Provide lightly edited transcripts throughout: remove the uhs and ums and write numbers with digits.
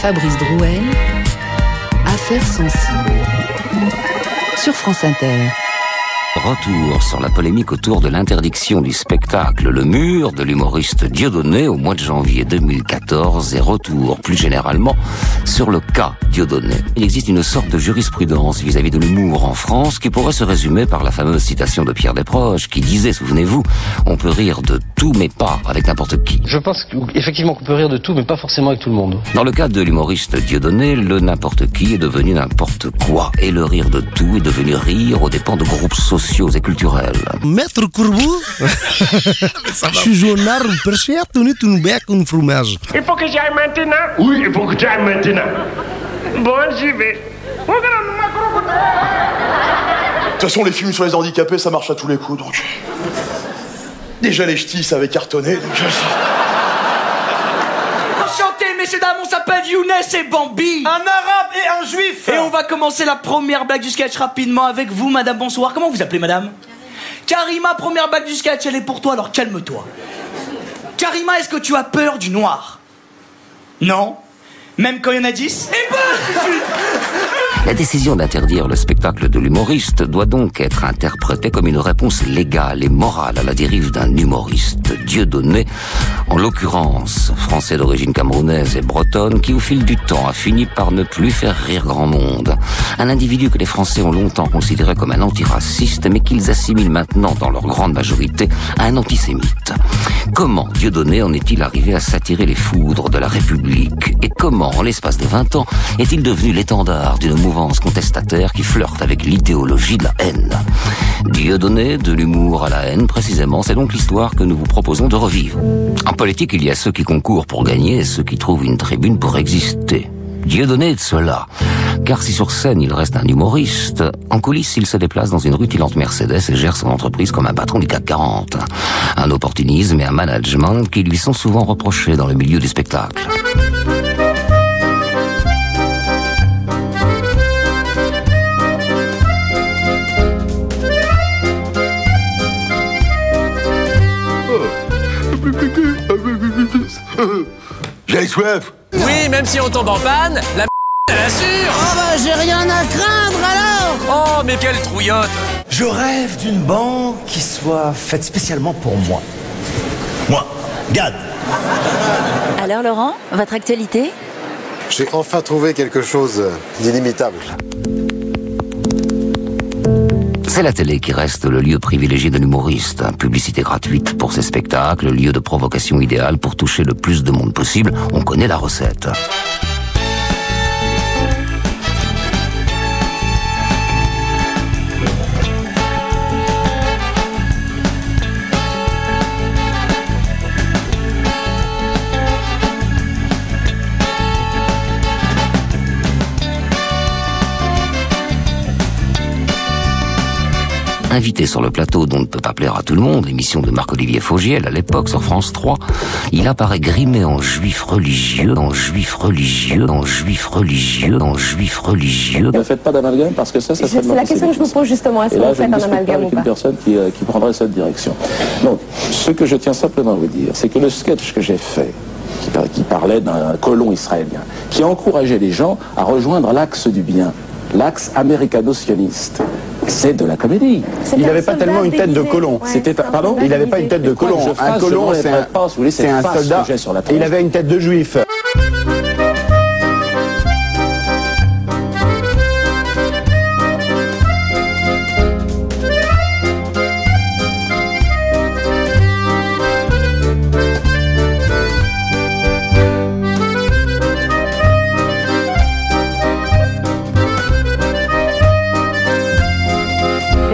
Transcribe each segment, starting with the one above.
Fabrice Drouel, Affaires sensibles, sur France Inter. Retour sur la polémique autour de l'interdiction du spectacle Le Mur de l'humoriste Dieudonné au mois de janvier 2014 et retour plus généralement sur le cas Dieudonné. Il existe une sorte de jurisprudence vis-à-vis de l'humour en France qui pourrait se résumer par la fameuse citation de Pierre Desproges qui disait, souvenez-vous, on peut rire de tout mais pas avec n'importe qui. Je pense effectivement qu'on peut rire de tout mais pas forcément avec tout le monde. Dans le cas de l'humoriste Dieudonné, le n'importe qui est devenu n'importe quoi et le rire de tout est devenu rire aux dépens de groupes sociaux et culturels. Maître Courbou, je suis journard perché à tenir une bec une fromage. Il faut que j'aille maintenant? Oui, il faut que j'aille maintenant. Bon, j'y vais. De toute façon, les films sur les handicapés, ça marche à tous les coups, donc... Déjà, les ch'tis, ça avait cartonné, donc... Enchanté, messieurs, dames, on s'appelle Younes et Bambi. Un arabe et un juif. Et on va commencer la première blague du sketch rapidement avec vous, madame, bonsoir. Comment vous appelez, madame? Karima, première blague du sketch, elle est pour toi, alors calme-toi. Karima, est-ce que tu as peur du noir? Non? Même quand il y en a 10? Eh ben... La décision d'interdire le spectacle de l'humoriste doit donc être interprétée comme une réponse légale et morale à la dérive d'un humoriste, Dieudonné, en l'occurrence français d'origine camerounaise et bretonne, qui au fil du temps a fini par ne plus faire rire grand monde. Un individu que les Français ont longtemps considéré comme un antiraciste, mais qu'ils assimilent maintenant dans leur grande majorité à un antisémite. Comment Dieudonné en est-il arrivé à s'attirer les foudres de la République? Et comment, en l'espace de 20 ans, est-il devenu l'étendard d'une mouvance contestataire qui flirte avec l'idéologie de la haine? Dieudonné, de l'humour à la haine, précisément, c'est donc l'histoire que nous vous proposons de revivre. En politique, il y a ceux qui concourent pour gagner et ceux qui trouvent une tribune pour exister. Dieudonné est de cela, car si sur scène il reste un humoriste, en coulisses il se déplace dans une rutilante Mercedes et gère son entreprise comme un patron du CAC 40. Un opportunisme et un management qui lui sont souvent reprochés dans le milieu du spectacle. J'ai soif. Oui, même si on tombe en panne, la elle assure. Oh bah j'ai rien à craindre alors. Oh, mais quelle trouillotte. Je rêve d'une banque qui soit faite spécialement pour moi. Moi, Gad. Alors Laurent, votre actualité? J'ai enfin trouvé quelque chose d'inimitable. C'est la télé qui reste le lieu privilégié de l'humoriste. Publicité gratuite pour ses spectacles, lieu de provocation idéal pour toucher le plus de monde possible. On connaît la recette. Invité sur le plateau dont ne peut pas plaire à tout le monde, l'émission de Marc-Olivier Fogiel à l'époque sur France 3, il apparaît grimé en juif religieux, en juif religieux, en juif religieux, en juif religieux. Ne faites pas d'amalgame parce que ça c'est la question que je vous pose justement, est-ce que vous faites un amalgame ou pas? Une personne qui prendrait cette direction. Donc, ce que je tiens simplement à vous dire, c'est que le sketch que j'ai fait, qui parlait d'un colon israélien, qui encourageait les gens à rejoindre l'axe du bien, l'axe américano-sioniste. C'est de la comédie. Il n'avait pas tellement une tête de colon. Ouais, C'était pardon. Il n'avait pas une tête de colon. Un colon, c'est un soldat. Il avait une tête de juif.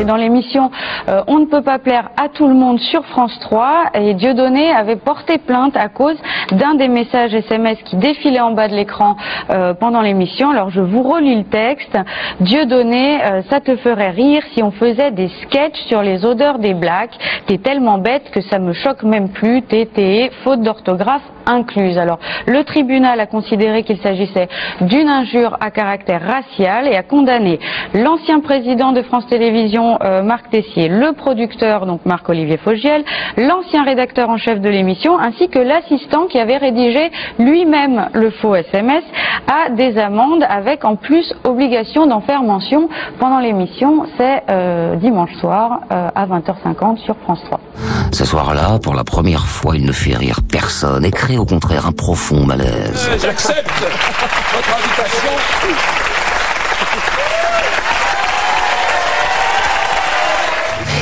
Dans l'émission On ne peut pas plaire à tout le monde sur France 3 et Dieudonné avait porté plainte à cause d'un des messages SMS qui défilaient en bas de l'écran pendant l'émission. Alors je vous relis le texte. Dieudonné, ça te ferait rire si on faisait des sketchs sur les odeurs des blacks. T'es tellement bête que ça me choque même plus. T'es faute d'orthographe incluse. Alors le tribunal a considéré qu'il s'agissait d'une injure à caractère racial et a condamné l'ancien président de France Télévisions Marc Tessier, le producteur, donc Marc-Olivier Fogiel, l'ancien rédacteur en chef de l'émission, ainsi que l'assistant qui avait rédigé lui-même le faux SMS, à des amendes avec en plus obligation d'en faire mention pendant l'émission. C'est dimanche soir à 20h50 sur France 3. Ce soir-là, pour la première fois, il ne fait rire personne et crée au contraire un profond malaise. J'accepte votre invitation.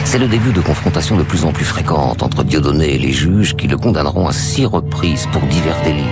C'est le début de confrontations de plus en plus fréquentes entre Dieudonné et les juges qui le condamneront à 6 reprises pour divers délits.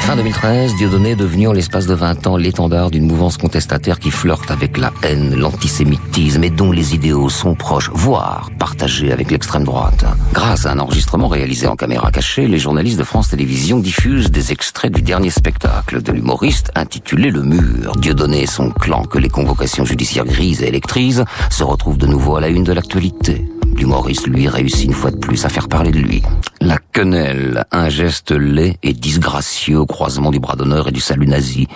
Fin 2013, Dieudonné est devenu en l'espace de 20 ans l'étendard d'une mouvance contestataire qui flirte avec la haine, l'antisémitisme et dont les idéaux sont proches, voire partagés avec l'extrême droite. Grâce à un enregistrement réalisé en caméra cachée, les journalistes de France Télévisions diffusent des extraits du dernier spectacle de l'humoriste intitulé Le Mur. Dieudonné et son clan, que les convocations judiciaires grises et électrisent, se retrouvent de nouveau à la une de l'actualité. L'humoriste, lui, réussit une fois de plus à faire parler de lui. La quenelle, un geste laid et disgracieux au croisement du bras d'honneur et du salut nazi.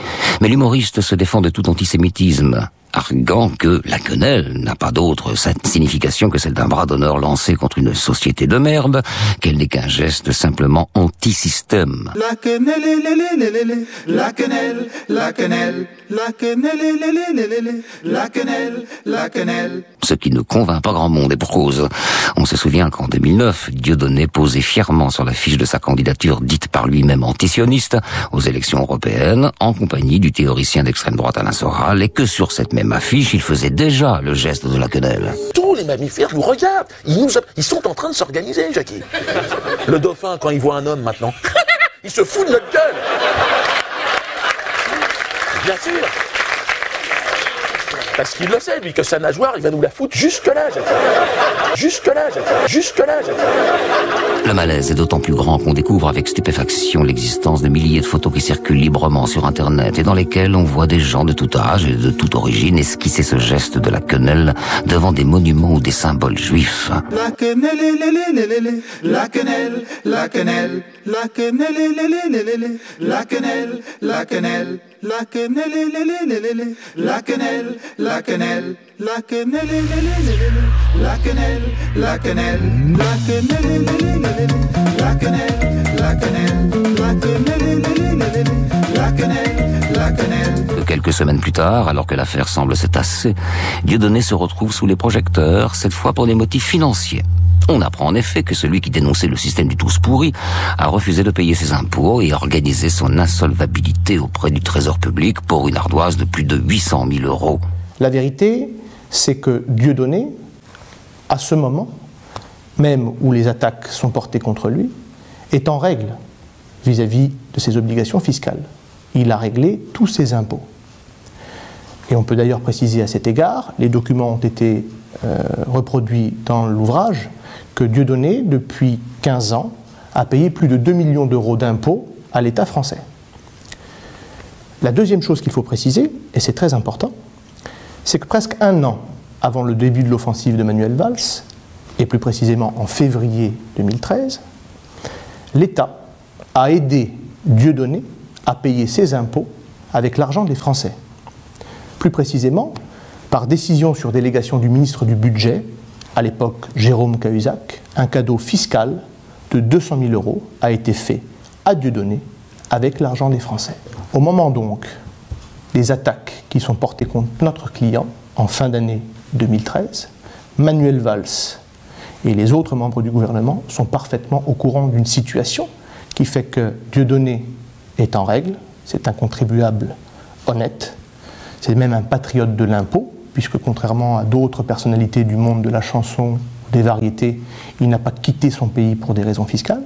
Mais l'humoriste se défend de tout antisémitisme, arguant que la quenelle n'a pas d'autre signification que celle d'un bras d'honneur lancé contre une société de merde, qu'elle n'est qu'un geste simplement anti-système. La quenelle, la quenelle, la quenelle, la quenelle, la quenelle, la quenelle. Ce qui ne convainc pas grand monde, et pour cause. On se souvient qu'en 2009, Dieudonné posait fièrement sur l'affiche de sa candidature dite par lui-même antisioniste aux élections européennes, en compagnie du théoricien d'extrême droite Alain Soral, et que sur cette même affiche, il faisait déjà le geste de la quenelle. Tous les mammifères nous regardent. Ils sont en train de s'organiser, Jackie. Le dauphin, quand il voit un homme maintenant, il se fout de notre gueule. Bien sûr. Parce qu'il le sait, lui, que sa nageoire, il va nous la foutre jusque-là, Jackie. Jusque-là, Jackie. Jusque-là, Jackie. Le malaise est d'autant plus grand qu'on découvre avec stupéfaction l'existence de milliers de photos qui circulent librement sur Internet et dans lesquelles on voit des gens de tout âge et de toute origine esquisser ce geste de la quenelle devant des monuments ou des symboles juifs. La quenelle, la quenelle, la quenelle, la quenelle, la quenelle, la quenelle. La quenelle, la quenelle, la quenelle, la quenelle, la quenelle, la quenelle, la quenelle, la quenelle, la quenelle, la quenelle, la quenelle, la quenelle. Quelques semaines plus tard, alors que l'affaire semble se tasser, Dieudonné se retrouve sous les projecteurs, cette fois pour des motifs financiers. On apprend en effet que celui qui dénonçait le système du tous pourri a refusé de payer ses impôts et organisé son insolvabilité auprès du Trésor public pour une ardoise de plus de 800 000 €. La vérité, c'est que Dieudonné, à ce moment, même où les attaques sont portées contre lui, est en règle vis-à-vis de ses obligations fiscales. Il a réglé tous ses impôts. Et on peut d'ailleurs préciser à cet égard, les documents ont été reproduits dans l'ouvrage, que Dieudonné, depuis 15 ans, a payé plus de 2 millions d'euros d'impôts à l'État français. La deuxième chose qu'il faut préciser, et c'est très important, c'est que presque un an avant le début de l'offensive de Manuel Valls, et plus précisément en février 2013, l'État a aidé Dieudonné à payer ses impôts avec l'argent des Français. Plus précisément, par décision sur délégation du ministre du Budget, à l'époque Jérôme Cahuzac, un cadeau fiscal de 200 000 € a été fait à Dieudonné avec l'argent des Français. Au moment donc des attaques qui sont portées contre notre client en fin d'année 2013, Manuel Valls et les autres membres du gouvernement sont parfaitement au courant d'une situation qui fait que Dieudonné est en règle, c'est un contribuable honnête, c'est même un patriote de l'impôt, puisque contrairement à d'autres personnalités du monde de la chanson, des variétés, il n'a pas quitté son pays pour des raisons fiscales.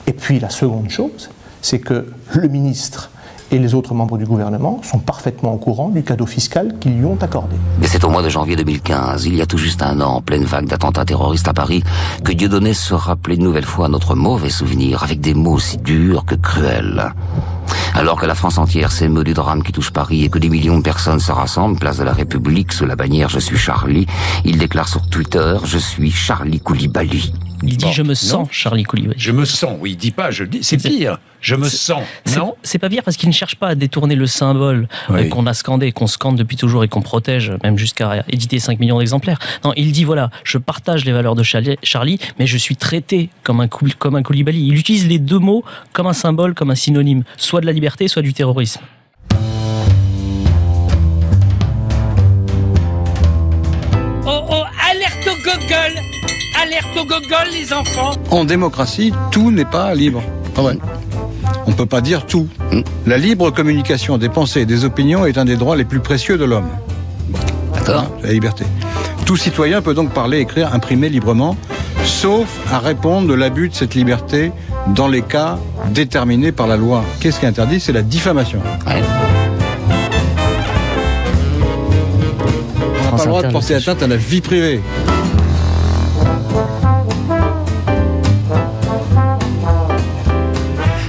Et puis la seconde chose, c'est que le ministre et les autres membres du gouvernement sont parfaitement au courant du cadeau fiscal qu'ils lui ont accordé. Mais c'est au mois de janvier 2015, il y a tout juste un an, en pleine vague d'attentats terroristes à Paris, que Dieudonné se rappelait une nouvelle fois notre mauvais souvenir, avec des mots aussi durs que cruels. Alors que la France entière s'émeut du drame qui touche Paris et que des millions de personnes se rassemblent place de la République sous la bannière « Je suis Charlie », il déclare sur Twitter « Je suis Charlie Koulibaly ». Il dit je me sens, Charlie Coulibaly. Je me sens, oui, il dit pas, je le dis, c'est pire. Je me sens, non? C'est pas pire parce qu'il ne cherche pas à détourner le symbole qu'on a scandé, qu'on scande depuis toujours et qu'on protège, même jusqu'à éditer 5 millions d'exemplaires. Non, il dit voilà, je partage les valeurs de Charlie, mais je suis traité comme un Coulibaly. Il utilise les deux mots comme un symbole, comme un synonyme, soit de la liberté, soit du terrorisme. Oh, alerte au Google! Alerte au Google, les enfants! En démocratie, tout n'est pas libre. Ah ouais. On ne peut pas dire tout. La libre communication des pensées et des opinions est un des droits les plus précieux de l'homme. D'accord. La liberté. Tout citoyen peut donc parler, écrire, imprimer librement, sauf à répondre de l'abus de cette liberté dans les cas déterminés par la loi. Qu'est-ce qui est interdit? C'est la diffamation. Ouais. On n'a pas le droit de porter atteinte à la vie privée.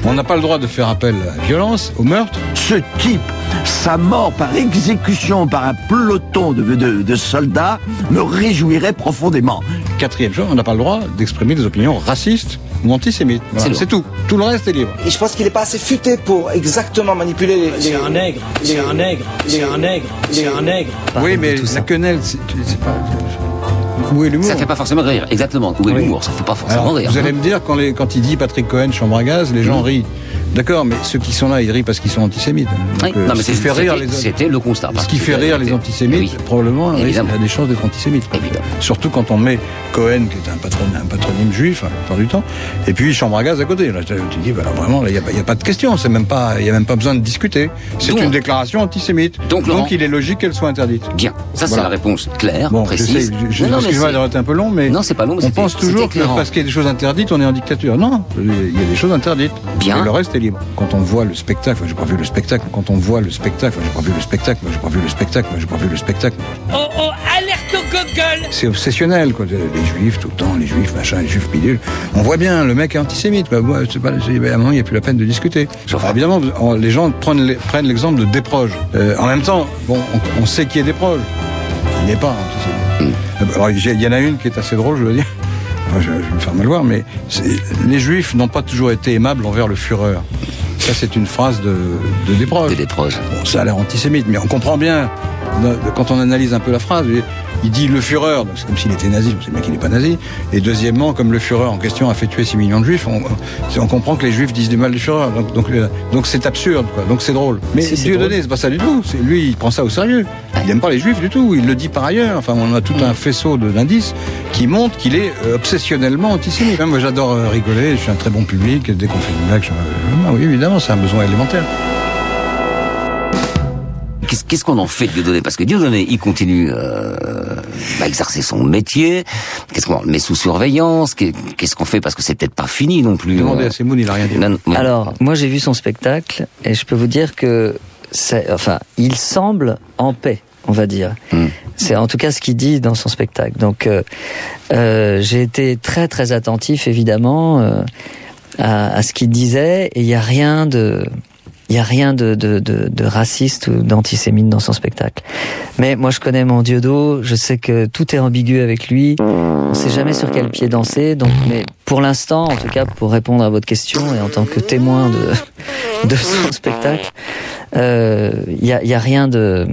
On n'a pas le droit de faire appel à la violence, au meurtre. Ce type, sa mort par exécution par un peloton de soldats me réjouirait profondément. Quatrième chose, on n'a pas le droit d'exprimer des opinions racistes ou antisémites. Voilà, c'est tout. Tout le reste est libre. Et je pense qu'il n'est pas assez futé pour exactement manipuler les... C'est un nègre, c'est un nègre, c'est un nègre, c'est un nègre. Oui, mais la quenelle, c'est pas... Où est l'humour? Ça fait pas forcément rire, exactement. Où est l'humour? Ça fait pas forcément rire. Vous allez me dire, quand il dit Patrick Cohen, chambre à gaz, les gens rient. D'accord, mais ceux qui sont là, ils rient parce qu'ils sont antisémites. Donc, non, mais c'était le constat. Ce qui fait rire les antisémites, probablement, il y a des chances d'être antisémite. Surtout quand on met Cohen, qui est un patronyme juif, la plupart du temps, et puis chambre à gaz à côté. Là, tu dis, bah, vraiment, il n'y a pas de question, il n'y a même pas besoin de discuter. C'est une déclaration antisémite. Donc il est logique qu'elle soit interdite. Bien, ça c'est la réponse claire, précise. Excusez-moi d'avoir été un peu long, mais non, c'est pas long, on pense toujours que parce qu'il y a des choses interdites, on est en dictature. Non, il y a des choses interdites. Bien. Et le reste est libre. Quand on voit le spectacle, j'ai pas vu le spectacle. Quand on voit le spectacle, j'ai pas vu le spectacle. J'ai pas vu le spectacle. J'ai pas vu le spectacle. Oh, alerte au Google! C'est obsessionnel, quoi. Les juifs tout le temps, les juifs machin, les juifs pilules. On voit bien, le mec est antisémite. Bah, moi, à un moment, il n'y a plus la peine de discuter. Alors, évidemment, les gens prennent l'exemple de Desproges. En même temps, bon, on sait qui est Desproges. Il n'est pas antisémite. Alors, il y en a une qui est assez drôle, je veux dire. Je vais me faire mal voir, mais les Juifs n'ont pas toujours été aimables envers le Führer. Ça, c'est une phrase de Desproges. Bon, ça a l'air antisémite, mais on comprend bien, quand on analyse un peu la phrase, il dit le Führer, c'est comme s'il était nazi, on sait bien qu'il n'est pas nazi, et deuxièmement, comme le Führer en question a fait tuer 6 millions de Juifs, on comprend que les Juifs disent du mal du Führer, donc c'est absurde, quoi. Donc c'est drôle. Mais Dieudonné, c'est pas ça du tout, lui, il prend ça au sérieux. Il n'aime pas les Juifs du tout, il le dit par ailleurs, enfin on a tout un faisceau d'indices qui montrent qu'il est obsessionnellement antisémite. Moi j'adore rigoler, je suis un très bon public, dès qu'on fait une blague, oui évidemment, c'est un besoin élémentaire. Qu'est-ce qu'on en fait de Dieudonné? Parce que Dieudonné, il continue à exercer son métier. Qu'est-ce qu'on le met sous surveillance? Qu'est-ce qu'on fait? Parce que c'est peut-être pas fini non plus. Demandez à Semoun, il a rien dit. Alors, moi j'ai vu son spectacle et je peux vous dire que il semble en paix, on va dire. C'est en tout cas ce qu'il dit dans son spectacle. Donc j'ai été très très attentif évidemment à ce qu'il disait et il y a rien de raciste ou d'antisémite dans son spectacle. Mais moi je connais mon Diodo, je sais que tout est ambigu avec lui, on sait jamais sur quel pied danser, donc mais pour l'instant, en tout cas pour répondre à votre question et en tant que témoin de son spectacle, il y a rien de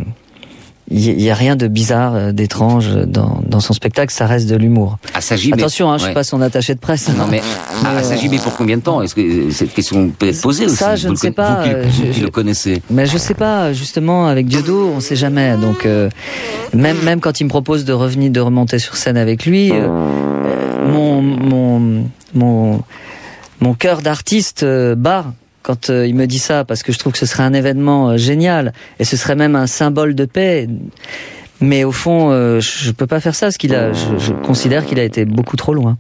bizarre, d'étrange dans son spectacle, ça reste de l'humour. Attention, je suis pas son attaché de presse. Non mais à s'agir pour combien de temps? Est-ce que cette question peut être posée aussi? Ça, je ne sais pas. Vous le connaissez. Mais je sais pas, justement, avec Diodo, on sait jamais. Donc même quand il me propose de remonter sur scène avec lui, mon cœur d'artiste bat quand il me dit ça, parce que je trouve que ce serait un événement génial, et ce serait même un symbole de paix. Mais au fond, je peux pas faire ça, parce je considère qu'il a été beaucoup trop loin.